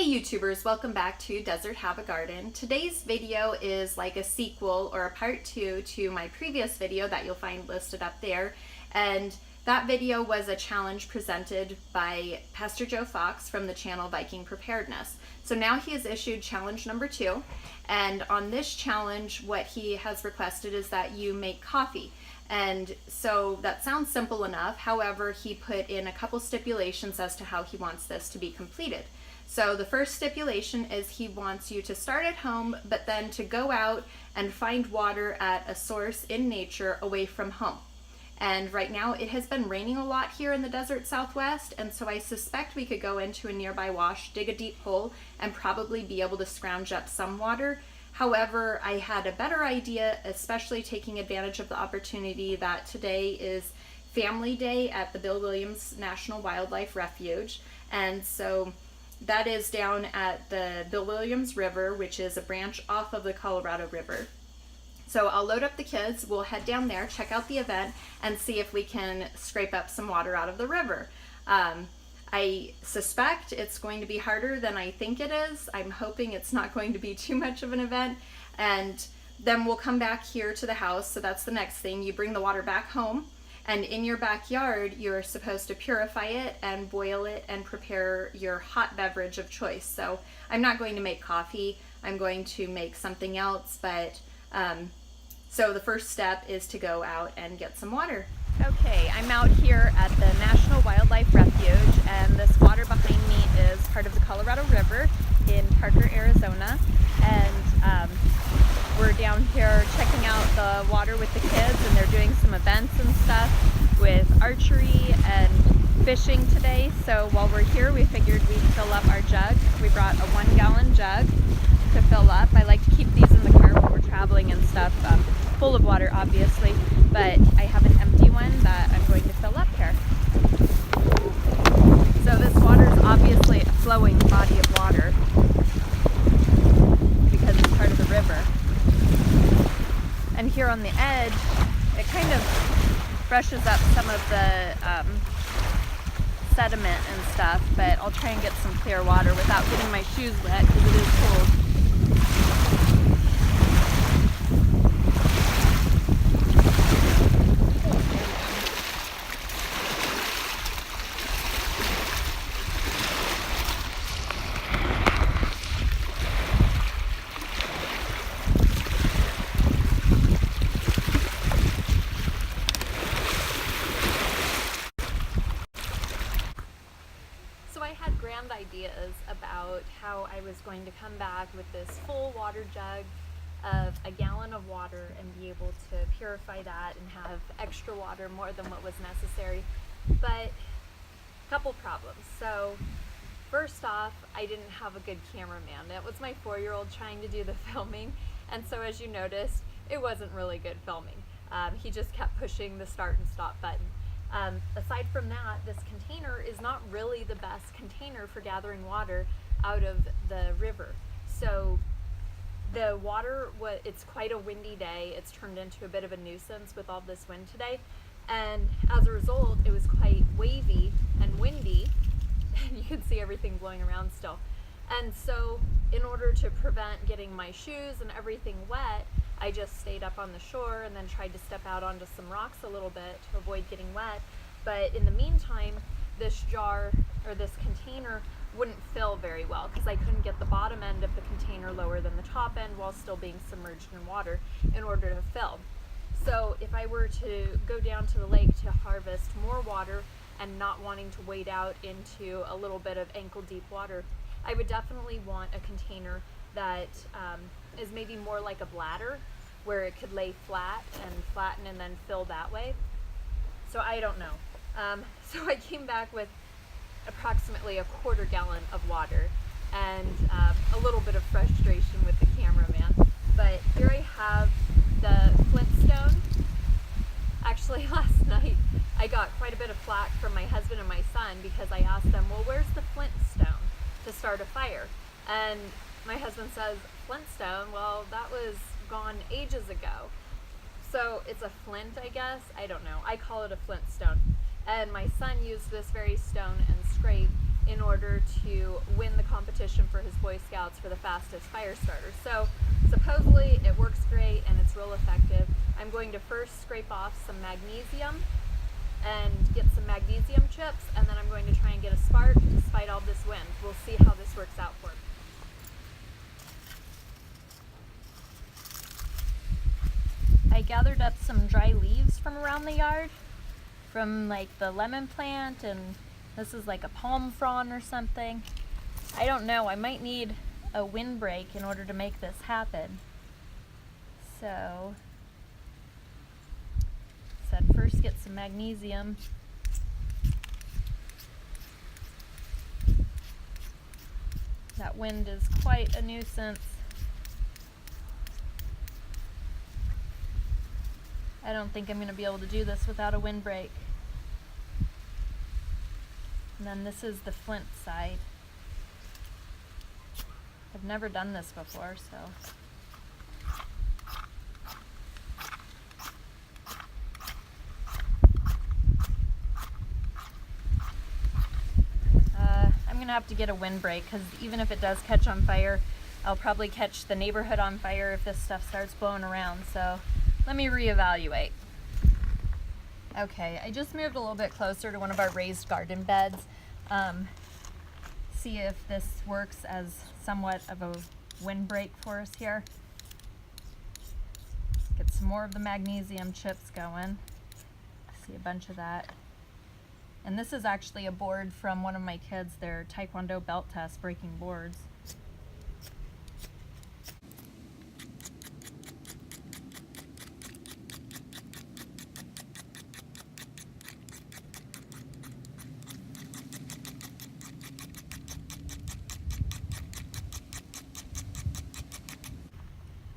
Hey YouTubers, welcome back to Desert Have a Garden. Today's video is like a sequel or a part 2 to my previous video that you'll find listed up there. And that video was a challenge presented by Pastor Joe Fox from the channel Viking Preparedness. So now he has issued challenge number 2. And on this challenge, what he has requested is that you make coffee. And so that sounds simple enough. However, he put in a couple stipulations as to how he wants this to be completed. So the first stipulation is he wants you to start at home, but then to go out and find water at a source in nature away from home. And right now it has been raining a lot here in the desert Southwest, and so I suspect we could go into a nearby wash, dig a deep hole, and probably be able to scrounge up some water. However, I had a better idea, especially taking advantage of the opportunity that today is Family Day at the Bill Williams National Wildlife Refuge. And so that is down at the Bill Williams River, which is a branch off of the Colorado River. So I'll load up the kids, we'll head down there, check out the event, and see if we can scrape up some water out of the river. I suspect it's going to be harder than I think it is. I'm hoping it's not going to be too much of an event. And then we'll come back here to the house. So that's the next thing. You bring the water back home, and in your backyard, you're supposed to purify it and boil it and prepare your hot beverage of choice. So I'm not going to make coffee. I'm going to make something else. But so the first step is to go out and get some water. Okay, I'm out here at the National Wildlife Refuge, and this water behind me is part of the Colorado River in Parker, Arizona. And we're down here checking out the water with the kids, and they're doing some events and stuff with archery and fishing today. So while we're here, we figured we'd fill up our jug. We brought a 1-gallon jug to fill up. I like to keep these in the car when we're traveling and stuff, full of water obviously, but I have an empty one that I'm going to fill up here. So this water is obviously a flowing body of water because it's part of the river. And here on the edge, it kind of brushes up some of the sediment and stuff, but I'll try and get some clear water without getting my shoes wet because it is cold. Ideas about how I was going to come back with this full water jug of a gallon of water and be able to purify that and have extra water, more than what was necessary. But a couple problems. So first off, I didn't have a good cameraman. It was my 4-year-old trying to do the filming, and so as you noticed, it wasn't really good filming. He just kept pushing the start and stop button. Aside from that, this container is not really the best container for gathering water out of the river. So the water, it's quite a windy day. It's turned into a bit of a nuisance with all this wind today. And as a result, it was quite wavy and windy. And you can see everything blowing around still. And so in order to prevent getting my shoes and everything wet, I just stayed up on the shore and then tried to step out onto some rocks a little bit to avoid getting wet. But in the meantime, this jar or this container wouldn't fill very well because I couldn't get the bottom end of the container lower than the top end while still being submerged in water in order to fill. So if I were to go down to the lake to harvest more water and not wanting to wade out into a little bit of ankle deep water, I would definitely want a container that is maybe more like a bladder, where it could lay flat and flatten and then fill that way. So I don't know. So I came back with approximately a 1/4 gallon of water and a little bit of frustration with the cameraman. But here I have the Flint-Stone. Actually, last night I got quite a bit of flack from my husband and my son because I asked them, well, where's the Flint-Stone to start a fire? And my husband says, Flint-Stone? Well, that was gone ages ago. So it's a flint, I guess. I don't know. I call it a Flint-Stone. And my son used this very stone and scrape in order to win the competition competition for his Boy Scouts for the fastest fire starter. So supposedly it works great and it's real effective. I'm going to first scrape off some magnesium and get some magnesium chips, and then I'm going to try and get a spark despite all this wind. We'll see how this works out for me. I gathered up some dry leaves from around the yard, from like the lemon plant, and this is like a palm frond or something. I don't know, I might need a windbreak in order to make this happen. So, said first get some magnesium. That wind is quite a nuisance. I don't think I'm going to be able to do this without a windbreak. And then this is the Flint side. I've never done this before, so. I'm gonna have to get a windbreak, because even if it does catch on fire, I'll probably catch the neighborhood on fire if this stuff starts blowing around. So let me reevaluate. Okay, I just moved a little bit closer to one of our raised garden beds. See if this works as somewhat of a windbreak for us here. Get some more of the magnesium chips going. See a bunch of that. And this is actually a board from one of my kids, their Taekwondo belt test, breaking boards.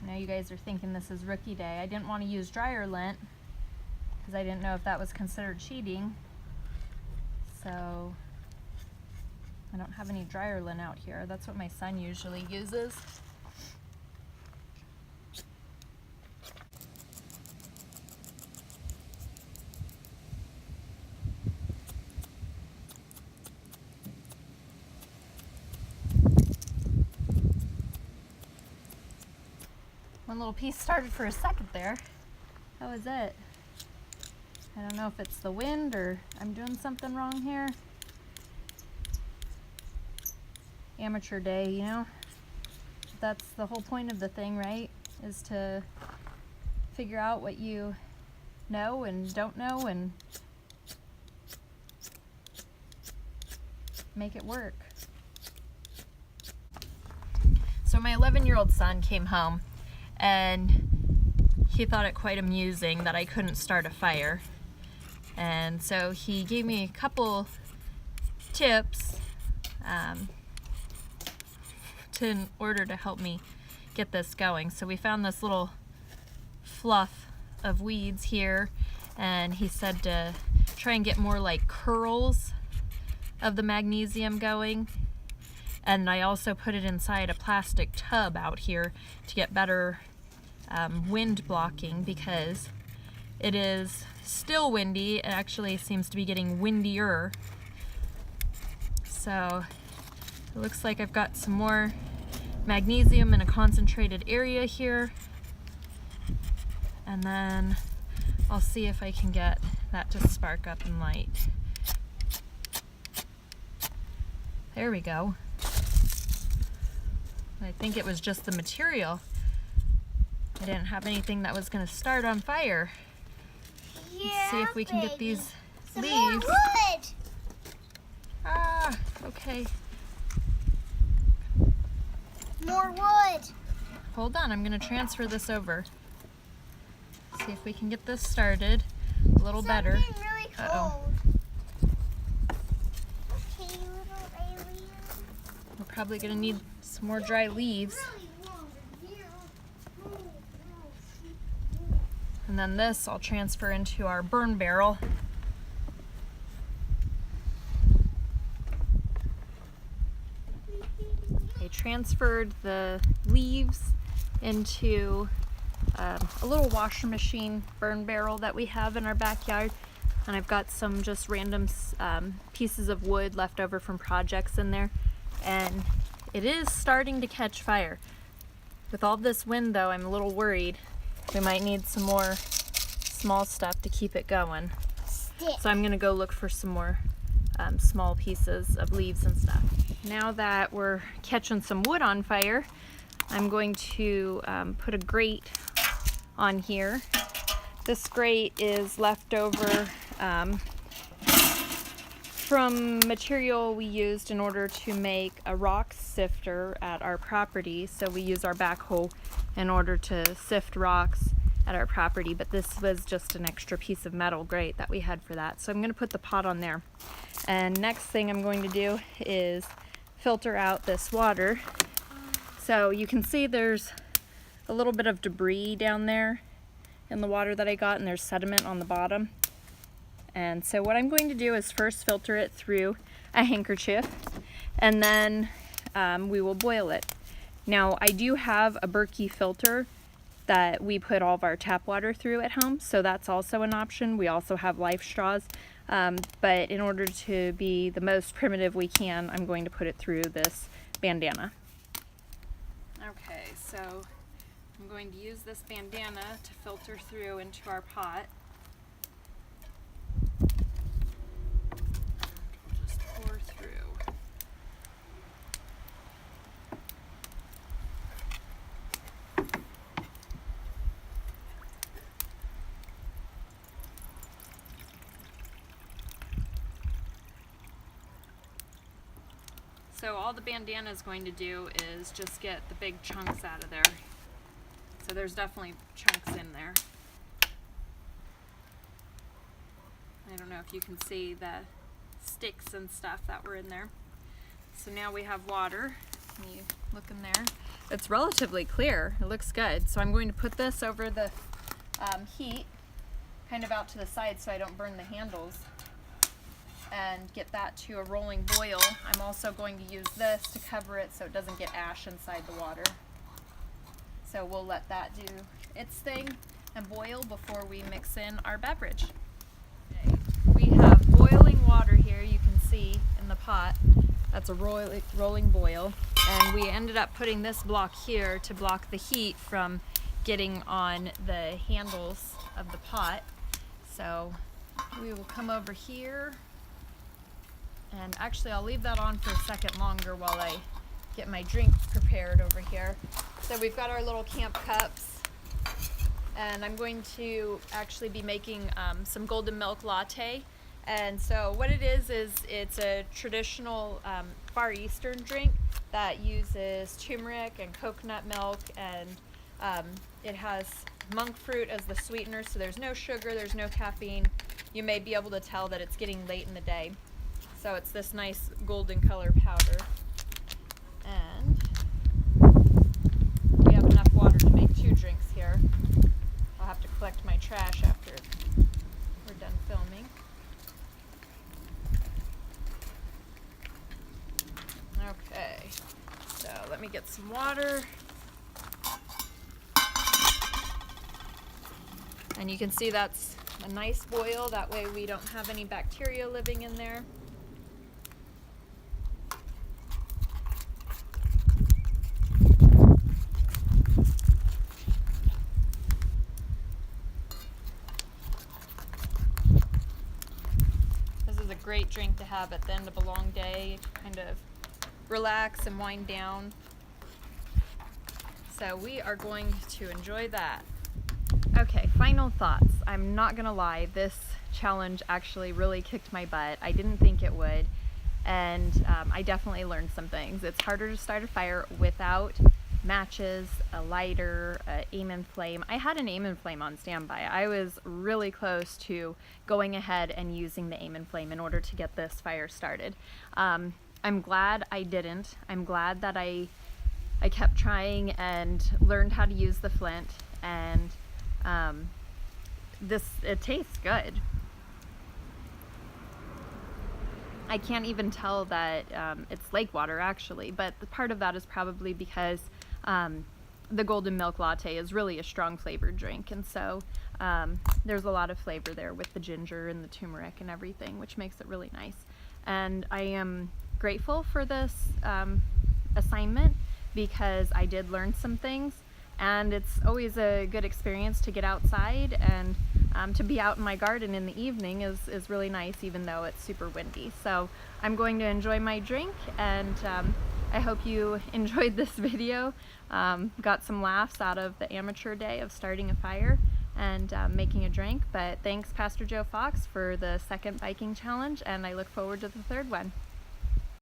I know you guys are thinking this is rookie day. I didn't want to use dryer lint because I didn't know if that was considered cheating. So I don't have any dryer lint out here. That's what my son usually uses. One little piece started for a second there. That was it. I don't know if it's the wind or I'm doing something wrong here. Amateur day, you know? That's the whole point of the thing, right? Is to figure out what you know and don't know and make it work. So my 11-year-old son came home and he thought it quite amusing that I couldn't start a fire. And so he gave me a couple tips in order to help me get this going. So we found this little fluff of weeds here, and he said to try and get more like curls of the magnesium going. And I also put it inside a plastic tub out here to get better wind blocking, because it is still windy. It actually seems to be getting windier. So it looks like I've got some more magnesium in a concentrated area here. And then I'll see if I can get that to spark up and light. There we go. I think it was just the material. I didn't have anything that was going to start on fire. Yeah, Let's see if we can get these some leaves. more wood. Ah, okay. More wood. Hold on, I'm going to transfer this over. See if we can get this started a little better. Something really cold. Uh-oh. Okay, little alien. We're probably going to need some more dry leaves. Really warm in here. And then this I'll transfer into our burn barrel. I transferred the leaves into a little washer machine burn barrel that we have in our backyard. And I've got some just random pieces of wood left over from projects in there. And it is starting to catch fire. With all this wind though, I'm a little worried. We might need some more small stuff to keep it going. Stick. So I'm gonna go look for some more small pieces of leaves and stuff. Now that we're catching some wood on fire, I'm going to put a grate on here. This grate is leftover from material we used in order to make a rock sifter at our property. So we use our backhoe in order to sift rocks at our property, but this was just an extra piece of metal grate that we had for that. So I'm going to put the pot on there. And next thing I'm going to do is filter out this water. So you can see there's a little bit of debris down there in the water that I got, and there's sediment on the bottom. And so what I'm going to do is first filter it through a handkerchief, and then we will boil it. Now I do have a Berkey filter that we put all of our tap water through at home, so that's also an option. We also have life straws, but in order to be the most primitive we can, I'm going to put it through this bandana. Okay, so I'm going to use this bandana to filter through into our pot. We'll just pour through. So all the bandana is going to do is just get the big chunks out of there. So there's definitely chunks in there. I don't know if you can see the sticks and stuff that were in there. So now we have water. Can you look in there? It's relatively clear. It looks good. So I'm going to put this over the heat, kind of out to the side so I don't burn the handles, and get that to a rolling boil. I'm also going to use this to cover it so it doesn't get ash inside the water. So we'll let that do its thing and boil before we mix in our beverage. Okay. We have boiling water here, you can see in the pot. That's a rolling boil. And we ended up putting this block here to block the heat from getting on the handles of the pot. So we will come over here. And actually I'll leave that on for a second longer while I get my drink prepared over here. So we've got our little camp cups, and I'm going to actually be making some golden milk latte. And so what it is it's a traditional Far Eastern drink that uses turmeric and coconut milk, and it has monk fruit as the sweetener, so there's no sugar, there's no caffeine. You may be able to tell that it's getting late in the day. So it's this nice golden color powder. And we have enough water to make 2 drinks here. I'll have to collect my trash after we're done filming. Okay, so let me get some water. And you can see that's a nice boil, that way we don't have any bacteria living in there. Great drink to have at the end of a long day, kind of relax and wind down. So we are going to enjoy that. Okay, final thoughts. I'm not gonna lie, this challenge actually really kicked my butt. I didn't think it would, and I definitely learned some things. It's harder to start a fire without matches, a lighter, aim and flame. I had an aim and flame on standby. I was really close to going ahead and using the aim and flame in order to get this fire started. I'm glad I didn't. I'm glad that I kept trying and learned how to use the flint, and it tastes good. I can't even tell that it's lake water actually, but the part of that is probably because the golden milk latte is really a strong flavored drink, and so there's a lot of flavor there with the ginger and the turmeric and everything, which makes it really nice. And I am grateful for this assignment because I did learn some things, and it's always a good experience to get outside, and to be out in my garden in the evening is really nice, even though it's super windy. So I'm going to enjoy my drink, and I hope you enjoyed this video. Got some laughs out of the amateur day of starting a fire and making a drink. But thanks, Pastor Joe Fox, for the second Viking challenge, and I look forward to the third one.